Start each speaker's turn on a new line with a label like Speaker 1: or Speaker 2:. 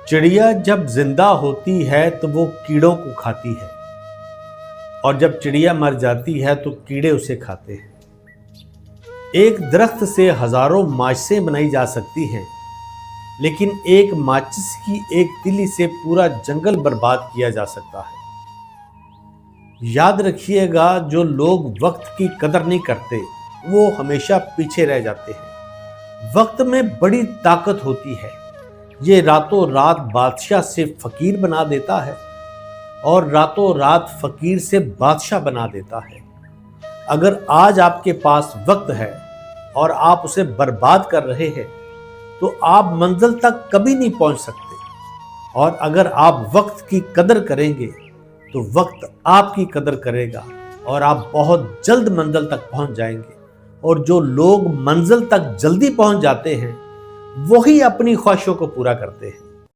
Speaker 1: चिड़िया जब जिंदा होती है तो वो कीड़ों को खाती है, और जब चिड़िया मर जाती है तो कीड़े उसे खाते हैं। एक दरख्त से हजारों माचिसें बनाई जा सकती हैं, लेकिन एक माचिस की एक तिली से पूरा जंगल बर्बाद किया जा सकता है। याद रखिएगा, जो लोग वक्त की कदर नहीं करते वो हमेशा पीछे रह जाते हैं। वक्त में बड़ी ताकत होती है, ये रातों रात बादशाह से फकीर बना देता है और रातों रात फकीर से बादशाह बना देता है। अगर आज आपके पास वक्त है और आप उसे बर्बाद कर रहे हैं तो आप मंजिल तक कभी नहीं पहुंच सकते, और अगर आप वक्त की कदर करेंगे तो वक्त आपकी कदर करेगा और आप बहुत जल्द मंजिल तक पहुंच जाएंगे। और जो लोग मंजिल तक जल्दी पहुंच जाते हैं वही अपनी ख्वाहिशों को पूरा करते हैं।